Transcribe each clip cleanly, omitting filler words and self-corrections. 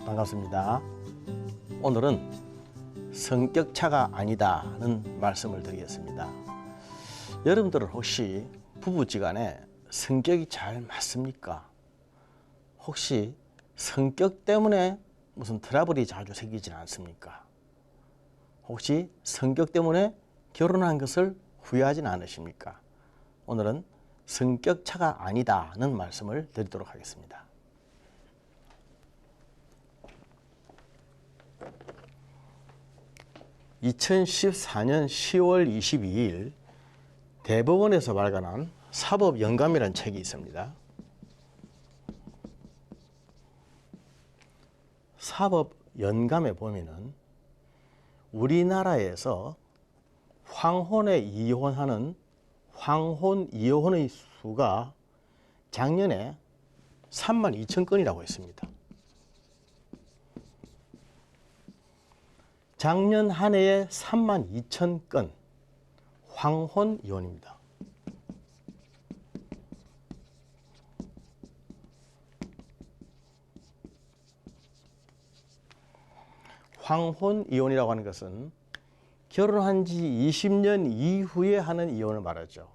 반갑습니다. 오늘은 성격차가 아니다는 말씀을 드리겠습니다. 여러분들은 혹시 부부지간에 성격이 잘 맞습니까? 혹시 성격 때문에 무슨 트러블이 자주 생기지는 않습니까? 혹시 성격 때문에 결혼한 것을 후회하지는 않으십니까? 오늘은 성격차가 아니다는 말씀을 드리도록 하겠습니다. (2014년 10월 22일) 대법원에서 발간한 사법영감이라는 책이 있습니다. 사법영감에 보면은 우리나라에서 황혼에 이혼하는 황혼 이혼의 수가 작년에 32,000건이라고 했습니다. 작년 한 해에 32,000건 황혼 이혼입니다. 황혼 이혼이라고 하는 것은 결혼한 지 20년 이후에 하는 이혼을 말하죠.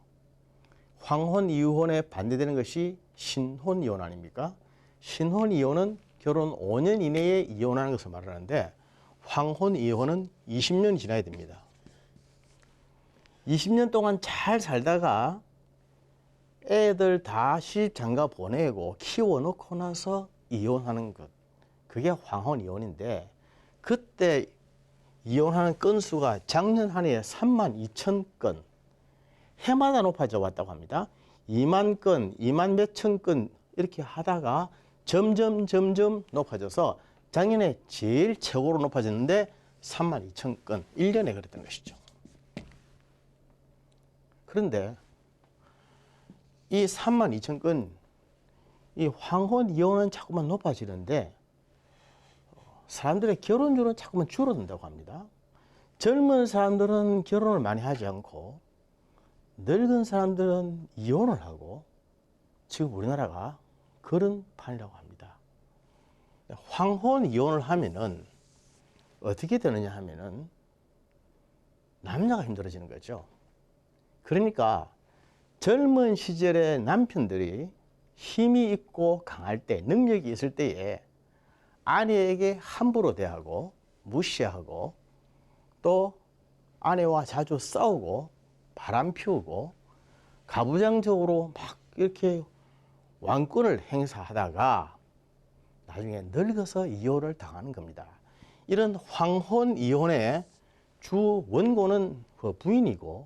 황혼 이혼에 반대되는 것이 신혼 이혼 아닙니까? 신혼 이혼은 결혼 5년 이내에 이혼하는 것을 말하는데 황혼 이혼은 20년이 지나야 됩니다. 20년 동안 잘 살다가 애들 다 시집 장가 보내고 키워놓고 나서 이혼하는 것, 그게 황혼 이혼인데, 그때 이혼하는 건수가 작년 한 해에 32,000건, 해마다 높아져 왔다고 합니다. 2만 건, 2만 몇천 건 이렇게 하다가 점점 높아져서 작년에 제일 최고로 높아졌는데 32,000건, 1년에 그랬던 것이죠. 그런데 이 32,000건, 이 황혼 이혼은 자꾸만 높아지는데 사람들의 결혼율은 자꾸만 줄어든다고 합니다. 젊은 사람들은 결혼을 많이 하지 않고 늙은 사람들은 이혼을 하고 지금 우리나라가 그런 판이라고 합니다. 황혼 이혼을 하면은 어떻게 되느냐 하면은 남자가 힘들어지는 거죠. 그러니까 젊은 시절에 남편들이 힘이 있고 강할 때, 능력이 있을 때에 아내에게 함부로 대하고 무시하고 또 아내와 자주 싸우고 바람 피우고 가부장적으로 막 이렇게 왕권을 행사하다가 나중에 늙어서 이혼을 당하는 겁니다. 이런 황혼 이혼의 주 원고는 그 부인이고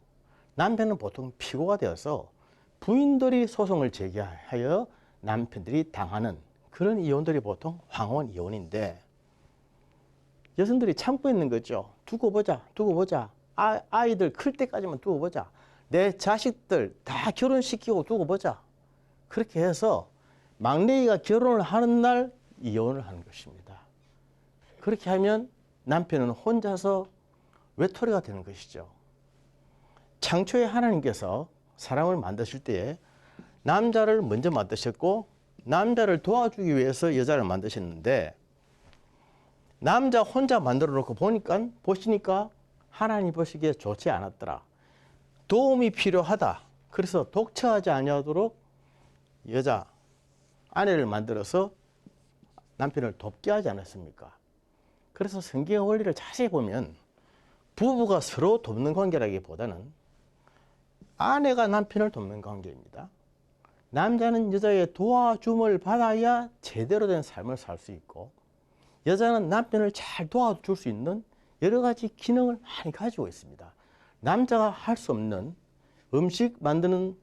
남편은 보통 피고가 되어서 부인들이 소송을 제기하여 남편들이 당하는 그런 이혼들이 보통 황혼 이혼인데, 여성들이 참고 있는 거죠. 두고 보자. 아이들 클 때까지만 두고 보자. 내 자식들 다 결혼시키고 두고 보자. 그렇게 해서 막내가 결혼을 하는 날 이혼을 하는 것입니다. 그렇게 하면 남편은 혼자서 외톨이가 되는 것이죠. 창초에 하나님께서 사람을 만드실 때에 남자를 먼저 만드셨고 남자를 도와주기 위해서 여자를 만드셨는데, 남자 혼자 만들어 놓고 보시니까 하나님 보시기에 좋지 않았더라. 도움이 필요하다. 그래서 독처하지 아니하도록 여자 아내를 만들어서 남편을 돕게 하지 않았습니까? 그래서 성경의 원리를 자세히 보면 부부가 서로 돕는 관계라기보다는 아내가 남편을 돕는 관계입니다. 남자는 여자의 도와줌을 받아야 제대로 된 삶을 살 수 있고, 여자는 남편을 잘 도와줄 수 있는 여러 가지 기능을 많이 가지고 있습니다. 남자가 할 수 없는 음식 만드는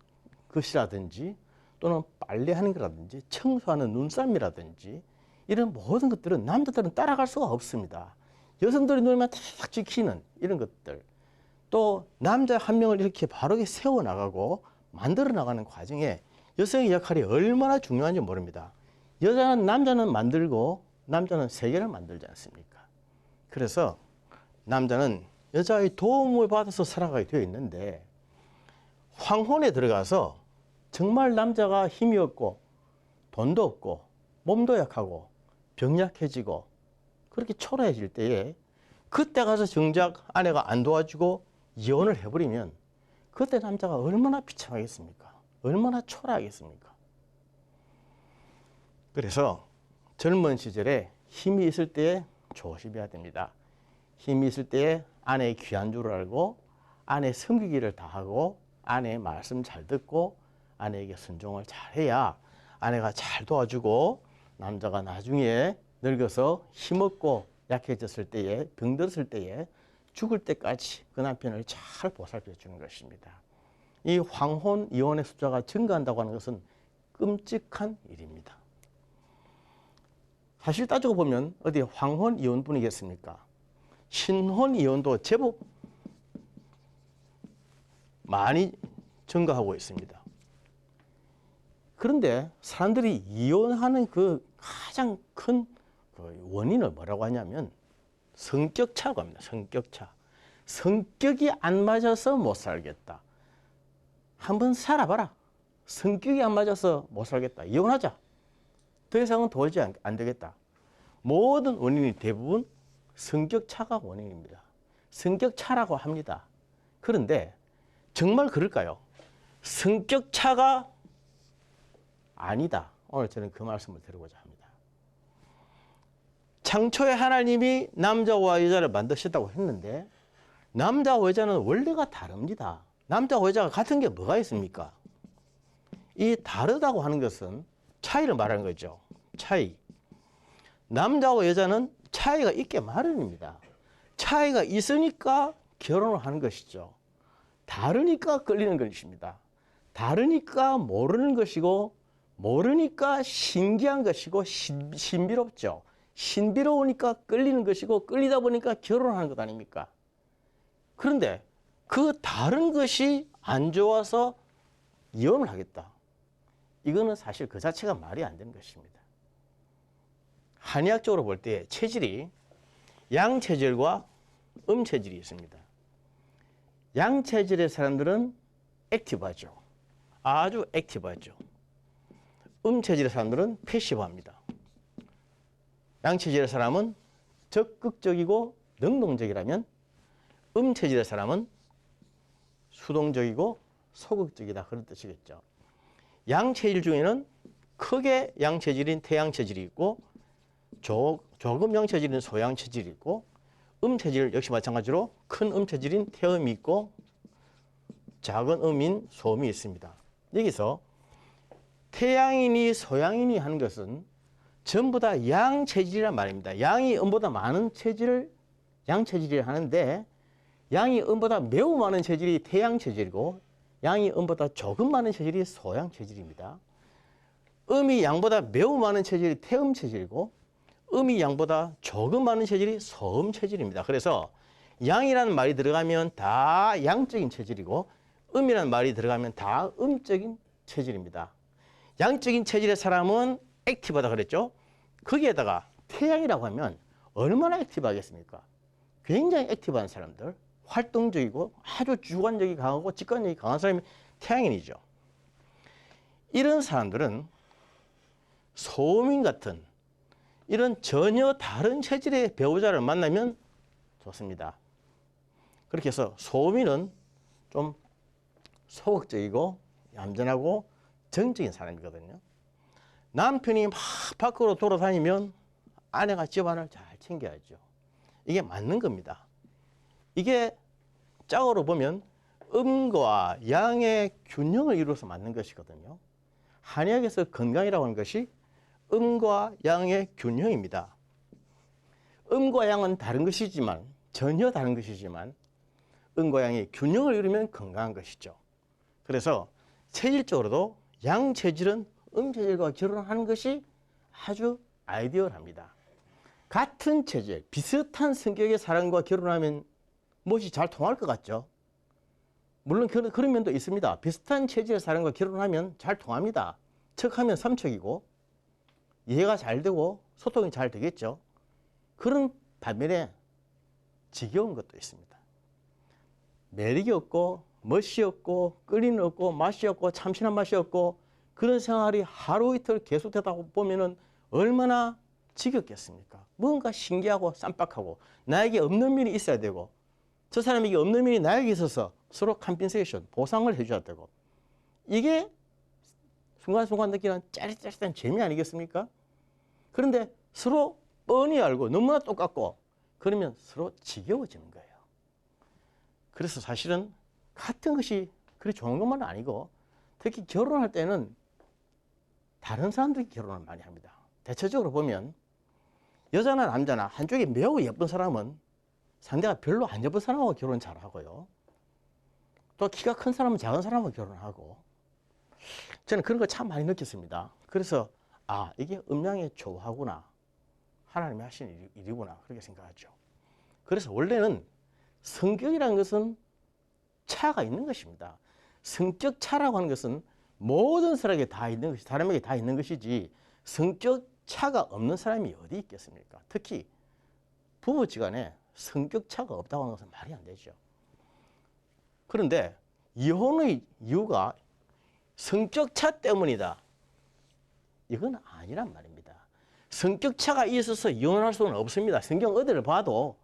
것이라든지 또는 빨래하는 거라든지 청소하는 눈썰미라든지 이런 모든 것들은 남자들은 따라갈 수가 없습니다. 여성들이 누르면 탁 지키는 이런 것들, 또 남자 한 명을 이렇게 바르게 세워나가고 만들어 나가는 과정에 여성의 역할이 얼마나 중요한지 모릅니다. 남자는 만들고 남자는 세계를 만들지 않습니까? 그래서 남자는 여자의 도움을 받아서 살아가게 되어 있는데, 황혼에 들어가서 정말 남자가 힘이 없고 돈도 없고 몸도 약하고 병약해지고 그렇게 초라해질 때에 그때 가서 정작 아내가 안 도와주고 이혼을 해버리면 그때 남자가 얼마나 비참하겠습니까? 얼마나 초라하겠습니까? 그래서 젊은 시절에 힘이 있을 때에 조심해야 됩니다. 힘이 있을 때에 아내의 귀한 줄 알고 아내 섬기기를 다하고 아내의 말씀 잘 듣고 아내에게 순종을 잘해야 아내가 잘 도와주고 남자가 나중에 늙어서 힘없고 약해졌을 때에 병들었을 때에 죽을 때까지 그 남편을 잘 보살펴 주는 것입니다. 이 황혼 이혼의 숫자가 증가한다고 하는 것은 끔찍한 일입니다. 사실 따지고 보면 어디 황혼 이혼뿐이겠습니까? 신혼 이혼도 제법 많이 증가하고 있습니다. 그런데 사람들이 이혼하는 그 가장 큰 원인을 뭐라고 하냐면 성격차라고 합니다. 성격차. 성격이 안 맞아서 못 살겠다. 한번 살아봐라. 성격이 안 맞아서 못 살겠다. 이혼하자. 더 이상은 도저히 안 되겠다. 모든 원인이 대부분 성격차가 원인입니다. 성격차라고 합니다. 그런데 정말 그럴까요? 성격차가 아니다. 오늘 저는 그 말씀을 드리고자 합니다. 창초에 하나님이 남자와 여자를 만드셨다고 했는데 남자와 여자는 원래가 다릅니다. 남자와 여자가 같은 게 뭐가 있습니까? 이 다르다고 하는 것은 차이를 말하는 거죠. 차이. 남자와 여자는 차이가 있게 마련입니다. 차이가 있으니까 결혼을 하는 것이죠. 다르니까 끌리는 것입니다. 다르니까 모르는 것이고 모르니까 신기한 것이고 신비롭죠. 신비로우니까 끌리는 것이고 끌리다 보니까 결혼하는 것 아닙니까? 그런데 그 다른 것이 안 좋아서 이혼을 하겠다. 이거는 사실 그 자체가 말이 안 되는 것입니다. 한의학적으로 볼 때 체질이 양체질과 음체질이 있습니다. 양체질의 사람들은 액티브하죠. 아주 액티브하죠. 음체질의 사람들은 패시브합니다. 양체질의 사람은 적극적이고 능동적이라면 음체질의 사람은 수동적이고 소극적이다. 그런 뜻이겠죠. 양체질 중에는 크게 양체질인 태양체질이 있고 조금 양체질인 소양체질이 있고 음체질 역시 마찬가지로 큰 음체질인 태음이 있고 작은 음인 소음이 있습니다. 여기서 태양인이 소양인이 하는 것은 전부 다 양체질이란 말입니다. 양이 음보다 많은 체질을 양체질이 하는데 양이 음보다 매우 많은 체질이 태양체질이고 양이 음보다 조금 많은 체질이 소양체질입니다. 음이 양보다 매우 많은 체질이 태음체질이고 음이 양보다 조금 많은 체질이 소음체질입니다. 그래서 양이라는 말이 들어가면 다 양적인 체질이고 음이라는 말이 들어가면 다 음적인 체질입니다. 양적인 체질의 사람은 액티브하다 그랬죠. 거기에다가 태양이라고 하면 얼마나 액티브하겠습니까? 굉장히 액티브한 사람들, 활동적이고 아주 주관력이 강하고 직관력이 강한 사람이 태양인이죠. 이런 사람들은 소음인 같은 이런 전혀 다른 체질의 배우자를 만나면 좋습니다. 그렇게 해서 소음인은 좀 소극적이고 얌전하고 정적인 사람이거든요. 남편이 막 밖으로 돌아다니면 아내가 집안을 잘 챙겨야죠. 이게 맞는 겁니다. 이게 짝으로 보면 음과 양의 균형을 이루어서 맞는 것이거든요. 한의학에서 건강이라고 하는 것이 음과 양의 균형입니다. 음과 양은 다른 것이지만 전혀 다른 것이지만 음과 양의 균형을 이루면 건강한 것이죠. 그래서 체질적으로도 양체질은 음체질과 결혼하는 것이 아주 아이디어합니다. 같은 체질, 비슷한 성격의 사람과 결혼하면 무엇이 잘 통할 것 같죠? 물론 그런 면도 있습니다. 비슷한 체질의 사람과 결혼하면 잘 통합니다. 척하면 삼척이고 이해가 잘 되고 소통이 잘 되겠죠. 그런 반면에 지겨운 것도 있습니다. 매력이 없고 멋이 없고 끌리는 없고 맛이 없고 참신한 맛이 없고 그런 생활이 하루 이틀 계속되다 보면은 얼마나 지겹겠습니까? 뭔가 신기하고 쌈박하고 나에게 없는 면이 있어야 되고 저 사람에게 없는 면이 나에게 있어서 서로 컴펜세이션, 보상을 해줘야 되고 이게 순간순간 느끼는 짜릿짜릿한 재미 아니겠습니까? 그런데 서로 뻔히 알고 너무나 똑같고 그러면 서로 지겨워지는 거예요. 그래서 사실은 같은 것이 그리 좋은 것만은 아니고 특히 결혼할 때는 다른 사람들이 결혼을 많이 합니다. 대체적으로 보면 여자나 남자나 한쪽이 매우 예쁜 사람은 상대가 별로 안 예쁜 사람하고 결혼 잘하고요. 또 키가 큰 사람은 작은 사람하고 결혼하고 저는 그런 거 참 많이 느꼈습니다. 그래서 아 이게 음양의 조화구나. 하나님이 하신 일이구나 그렇게 생각하죠. 그래서 원래는 성격이라는 것은 차가 있는 것입니다. 성격 차라고 하는 것은 모든 사람에게 다 있는 것이 사람에게 다 있는 것이지 성격 차가 없는 사람이 어디 있겠습니까? 특히 부부지간에 성격 차가 없다고 하는 것은 말이 안 되죠. 그런데 이혼의 이유가 성격 차 때문이다. 이건 아니란 말입니다. 성격 차가 있어서 이혼할 수는 없습니다. 성경 어디를 봐도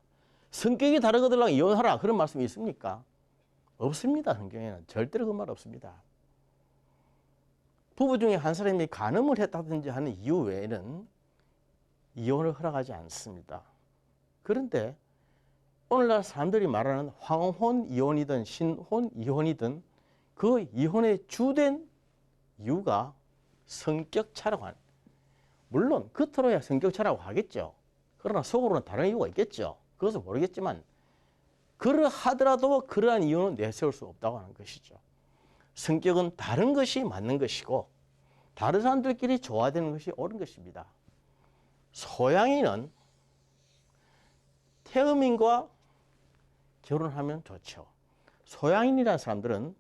성격이 다른 것들랑 이혼하라 그런 말씀이 있습니까? 없습니다. 성경에는 절대로 그 말 없습니다. 부부 중에 한 사람이 간음을 했다든지 하는 이유 외에는 이혼을 허락하지 않습니다. 그런데 오늘날 사람들이 말하는 황혼 이혼이든 신혼 이혼이든 그 이혼의 주된 이유가 성격 차라고 하는, 물론 겉으로야 성격 차라고 하겠죠. 그러나 속으로는 다른 이유가 있겠죠. 그것은 모르겠지만 그러하더라도 그러한 이유는 내세울 수 없다고 하는 것이죠. 성격은 다른 것이 맞는 것이고 다른 사람들끼리 조화되는 것이 옳은 것입니다. 소양이는 태음인과 결혼하면 좋죠. 소양인이라는 사람들은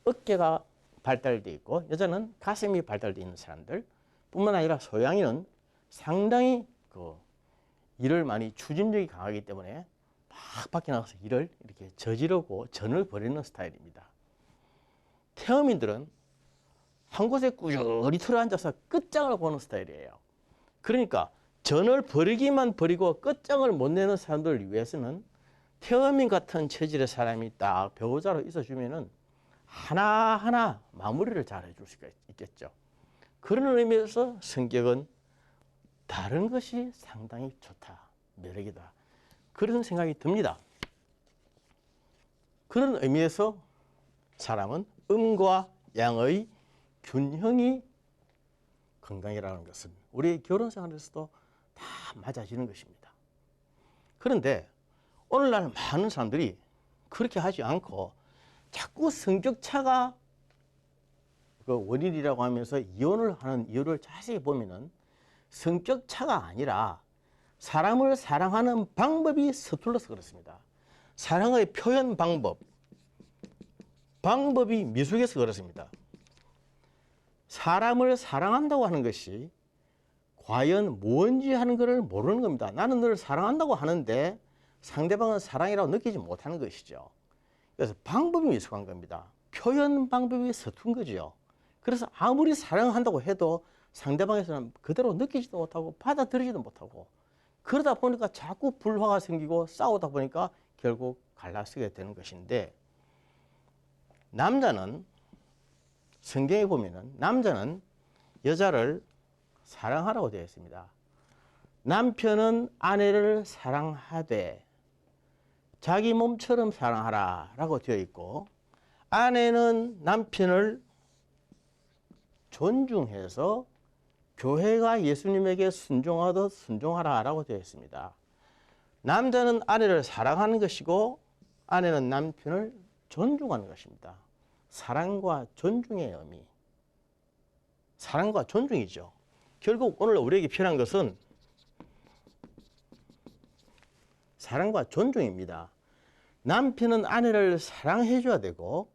어깨가 발달되어 있고 여자는 가슴이 발달되어 있는 사람들 뿐만 아니라 소양인은 상당히 일을 많이 추진력이 강하기 때문에 막 밖에 나가서 일을 이렇게 저지르고 전을 벌이는 스타일입니다. 태음인들은 한 곳에 꾸준히 틀어앉아서 끝장을 보는 스타일이에요. 그러니까 전을 벌이기만 벌이고 끝장을 못 내는 사람들을 위해서는 태음인 같은 체질의 사람이 딱 배우자로 있어주면은 하나하나 마무리를 잘 해줄 수가 있겠죠. 그런 의미에서 성격은 다른 것이 상당히 좋다, 매력이다. 그런 생각이 듭니다. 그런 의미에서 사람은 음과 양의 균형이 건강이라는 것은 우리 결혼 생활에서도 다 맞아지는 것입니다. 그런데 오늘날 많은 사람들이 그렇게 하지 않고 자꾸 성격차가 그 원인이라고 하면서 이혼을 하는 이유를 자세히 보면은 성격차가 아니라 사람을 사랑하는 방법이 서툴러서 그렇습니다. 사랑의 표현 방법이 미숙해서 그렇습니다. 사람을 사랑한다고 하는 것이 과연 뭔지 하는 것을 모르는 겁니다. 나는 너를 사랑한다고 하는데 상대방은 사랑이라고 느끼지 못하는 것이죠. 그래서 방법이 미숙한 겁니다. 표현 방법이 서툰 거죠. 그래서 아무리 사랑한다고 해도 상대방에서는 그대로 느끼지도 못하고 받아들이지도 못하고 그러다 보니까 자꾸 불화가 생기고 싸우다 보니까 결국 갈라서게 되는 것인데 남자는 성경에 보면은 남자는 여자를 사랑하라고 되어 있습니다. 남편은 아내를 사랑하되 자기 몸처럼 사랑하라 라고 되어 있고 아내는 남편을 존중해서 교회가 예수님에게 순종하듯 순종하라 라고 되어 있습니다. 남자는 아내를 사랑하는 것이고 아내는 남편을 존중하는 것입니다. 사랑과 존중의 의미. 사랑과 존중이죠. 결국 오늘 우리에게 필요한 것은 사랑과 존중입니다. 남편은 아내를 사랑해 줘야 되고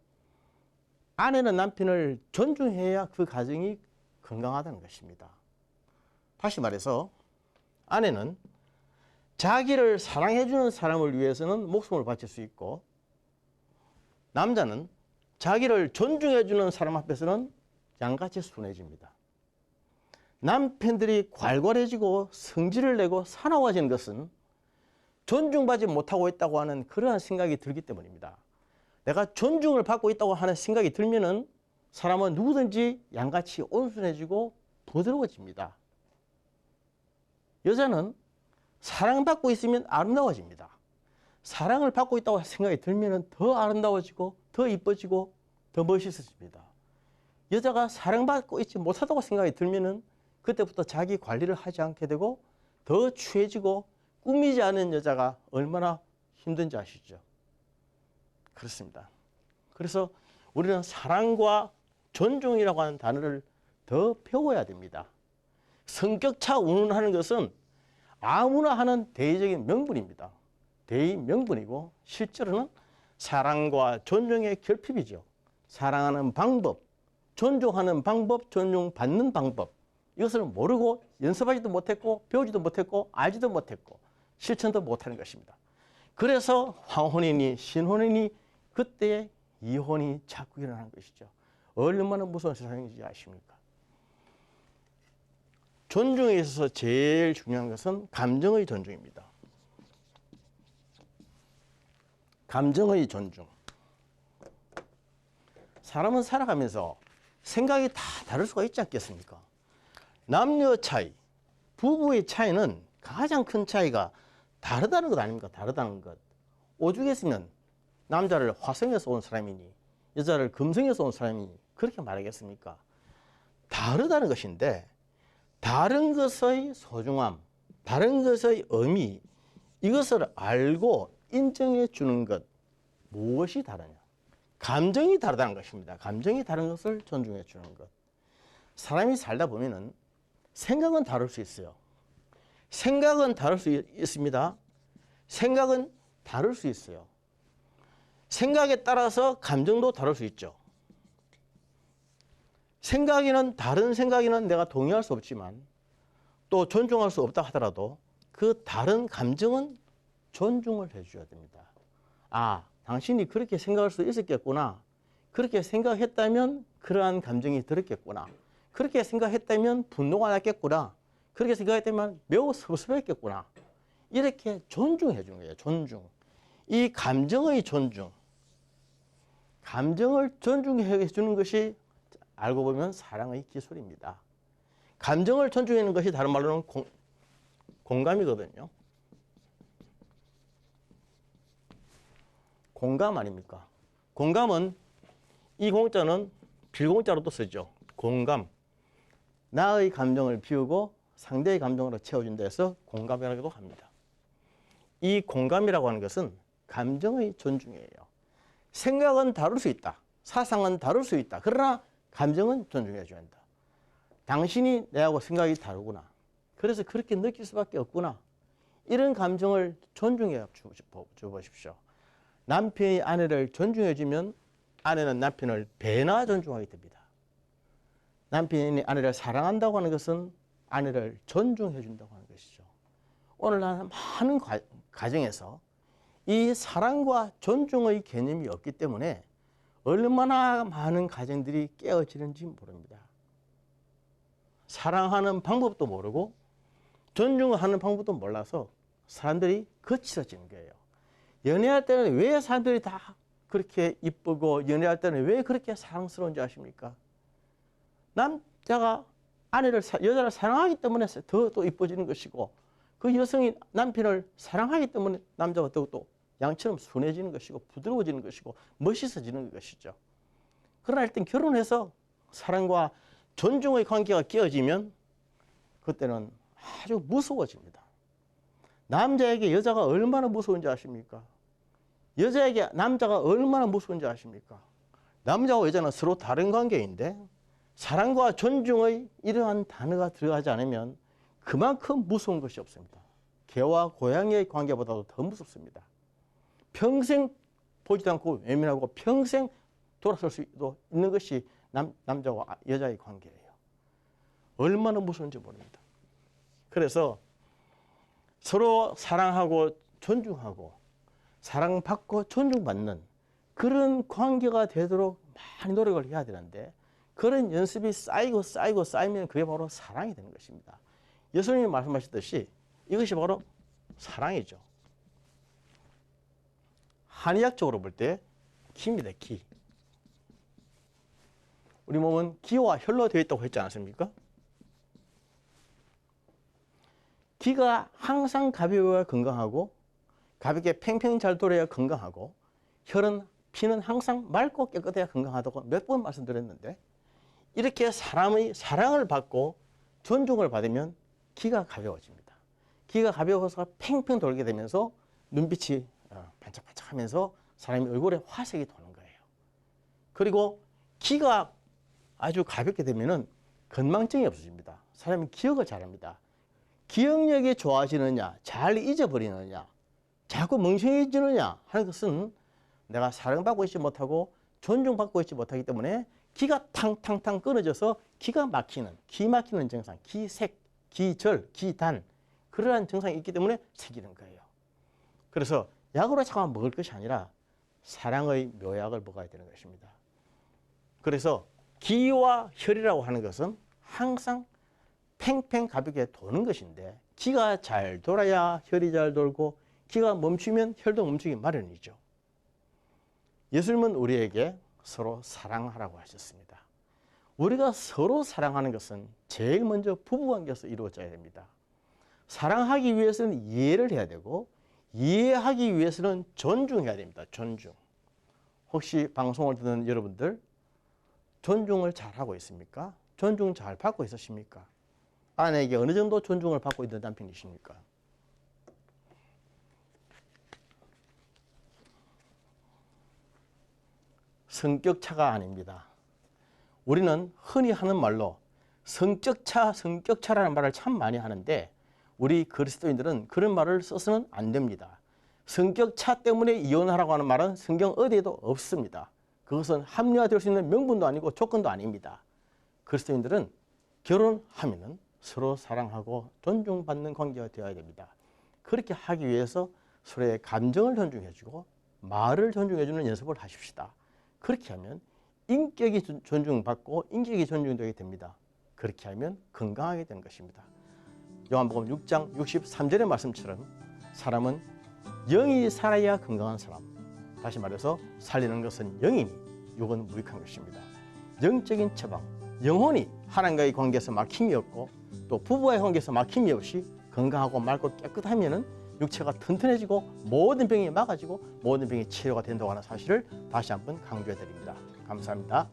아내는 남편을 존중해야 그 가정이 건강하다는 것입니다. 다시 말해서 아내는 자기를 사랑해 주는 사람을 위해서는 목숨을 바칠 수 있고 남자는 자기를 존중해 주는 사람 앞에서는 양같이 순해집니다. 남편들이 괄괄해지고 성질을 내고 사나워지는 것은 존중받지 못하고 있다고 하는 그러한 생각이 들기 때문입니다. 내가 존중을 받고 있다고 하는 생각이 들면은 사람은 누구든지 양같이 온순해지고 부드러워집니다. 여자는 사랑받고 있으면 아름다워집니다. 사랑을 받고 있다고 생각이 들면은 더 아름다워지고 더 이뻐지고 더 멋있어집니다. 여자가 사랑받고 있지 못하다고 생각이 들면은 그때부터 자기 관리를 하지 않게 되고 더 추해지고 꾸미지 않은 여자가 얼마나 힘든지 아시죠? 그렇습니다. 그래서 우리는 사랑과 존중이라고 하는 단어를 더 배워야 됩니다. 성격차 운운하는 것은 아무나 하는 대의적인 명분입니다. 대의 명분이고 실제로는 사랑과 존중의 결핍이죠. 사랑하는 방법, 존중하는 방법, 존중받는 방법, 이것을 모르고 연습하지도 못했고 배우지도 못했고 알지도 못했고 실천도 못하는 것입니다. 그래서 황혼이니 신혼이니 그때에 이혼이 자꾸 일어나는 것이죠. 얼마나 무서운 세상인지 아십니까? 존중에 있어서 제일 중요한 것은 감정의 존중입니다. 감정의 존중. 사람은 살아가면서 생각이 다 다를 수가 있지 않겠습니까? 남녀 차이, 부부의 차이는 가장 큰 차이가 다르다는 것 아닙니까? 다르다는 것. 오죽했으면 남자를 화성에서 온 사람이니 여자를 금성에서 온 사람이니 그렇게 말하겠습니까? 다르다는 것인데 다른 것의 소중함, 다른 것의 의미, 이것을 알고 인정해 주는 것, 무엇이 다르냐? 감정이 다르다는 것입니다. 감정이 다른 것을 존중해 주는 것. 사람이 살다 보면은 생각은 다를 수 있어요. 생각은 다를 수 있습니다. 생각은 다를 수 있어요. 생각에 따라서 감정도 다를 수 있죠. 다른 생각에는 내가 동의할 수 없지만 또 존중할 수 없다 하더라도 그 다른 감정은 존중을 해줘야 됩니다. 아, 당신이 그렇게 생각할 수 있었겠구나. 그렇게 생각했다면 그러한 감정이 들었겠구나. 그렇게 생각했다면 분노가 났겠구나. 그렇게 생각했다면 매우 섭섭했겠구나. 이렇게 존중해 주는 거예요. 존중. 이 감정의 존중. 감정을 존중해 주는 것이 알고 보면 사랑의 기술입니다. 감정을 존중하는 것이 다른 말로는 공감이거든요. 공감 아닙니까? 공감은 이 공자는 빌공자로도 쓰죠. 공감. 나의 감정을 비우고 상대의 감정으로 채워준다 해서 공감이라고도 합니다. 이 공감이라고 하는 것은 감정의 존중이에요. 생각은 다를 수 있다. 사상은 다를 수 있다. 그러나 감정은 존중해줘야 한다. 당신이 내하고 생각이 다르구나. 그래서 그렇게 느낄 수밖에 없구나. 이런 감정을 존중해 주십시오. 남편이 아내를 존중해주면 아내는 남편을 배나 존중하게 됩니다. 남편이 아내를 사랑한다고 하는 것은 아내를 존중해 준다고 하는 것이죠. 오늘날 많은 가정에서 이 사랑과 존중의 개념이 없기 때문에 얼마나 많은 가정들이 깨어지는지 모릅니다. 사랑하는 방법도 모르고 존중하는 방법도 몰라서 사람들이 거칠어지는 거예요. 연애할 때는 왜 사람들이 다 그렇게 이쁘고 연애할 때는 왜 그렇게 사랑스러운지 아십니까? 남자가 여자를 사랑하기 때문에 더 또 이뻐지는 것이고 그 여성이 남편을 사랑하기 때문에 남자가 더욱더 양처럼 순해지는 것이고 부드러워지는 것이고 멋있어지는 것이죠. 그러나 일단 결혼해서 사랑과 존중의 관계가 깨어지면 그때는 아주 무서워집니다. 남자에게 여자가 얼마나 무서운지 아십니까? 여자에게 남자가 얼마나 무서운지 아십니까? 남자와 여자는 서로 다른 관계인데 사랑과 존중의 이러한 단어가 들어가지 않으면 그만큼 무서운 것이 없습니다. 개와 고양이의 관계보다도 더 무섭습니다. 평생 보지도 않고 외면하고 평생 돌아설 수 있는 것이 남자와 여자의 관계예요. 얼마나 무서운지 모릅니다. 그래서 서로 사랑하고 존중하고 사랑받고 존중받는 그런 관계가 되도록 많이 노력을 해야 되는데 그런 연습이 쌓이면 그게 바로 사랑이 되는 것입니다. 예수님이 말씀하셨듯이 이것이 바로 사랑이죠. 한의학적으로 볼 때 기입니다. 기. 우리 몸은 기와 혈로 되어 있다고 했지 않습니까? 기가 항상 가벼워야 건강하고 가볍게 팽팽 잘 돌아야 건강하고 피는 항상 맑고 깨끗해야 건강하다고 몇 번 말씀드렸는데 이렇게 사람의 사랑을 받고 존중을 받으면 기가 가벼워집니다. 기가 가벼워서 팽팽 돌게 되면서 눈빛이 반짝반짝하면서 사람의 얼굴에 화색이 도는 거예요. 그리고 기가 아주 가볍게 되면은 건망증이 없어집니다. 사람이 기억을 잘합니다. 기억력이 좋아지느냐, 잘 잊어버리느냐, 자꾸 멍청해지느냐 하는 것은 내가 사랑받고 있지 못하고 존중받고 있지 못하기 때문에 기가 탕탕탕 끊어져서 기가 막히는, 기 막히는 증상, 기색, 기절, 기단 그러한 증상이 있기 때문에 생기는 거예요. 그래서 약으로 자꾸 먹을 것이 아니라 사랑의 묘약을 먹어야 되는 것입니다. 그래서 기와 혈이라고 하는 것은 항상 팽팽 가볍게 도는 것인데 기가 잘 돌아야 혈이 잘 돌고 기가 멈추면 혈도 멈추기 마련이죠. 예수님은 우리에게 서로 사랑하라고 하셨습니다. 우리가 서로 사랑하는 것은 제일 먼저 부부관계에서 이루어져야 됩니다. 사랑하기 위해서는 이해를 해야 되고 이해하기 위해서는 존중해야 됩니다. 존중. 혹시 방송을 듣는 여러분들 존중을 잘하고 있습니까? 존중 잘 받고 있으십니까? 아내에게 어느 정도 존중을 받고 있는 남편이십니까? 성격차가 아닙니다. 우리는 흔히 하는 말로 성격차라는 말을 참 많이 하는데 우리 그리스도인들은 그런 말을 써서는 안 됩니다. 성격차 때문에 이혼하라고 하는 말은 성경 어디에도 없습니다. 그것은 합리화될 수 있는 명분도 아니고 조건도 아닙니다. 그리스도인들은 결혼하면은 서로 사랑하고 존중받는 관계가 되어야 됩니다. 그렇게 하기 위해서 서로의 감정을 존중해주고 말을 존중해주는 연습을 하십시다. 그렇게 하면 인격이 존중받고 인격이 존중되게 됩니다. 그렇게 하면 건강하게 되는 것입니다. 요한복음 6장 63절의 말씀처럼 사람은 영이 살아야 건강한 사람. 다시 말해서 살리는 것은 영이니 육은 무익한 것입니다. 영적인 처방, 영혼이 하나님과의 관계에서 막힘이 없고 또 부부와의 관계에서 막힘이 없이 건강하고 맑고 깨끗하면은 육체가 튼튼해지고 모든 병이 막아지고 모든 병이 치료가 된다고 하는 사실을 다시 한번 강조해 드립니다. 감사합니다.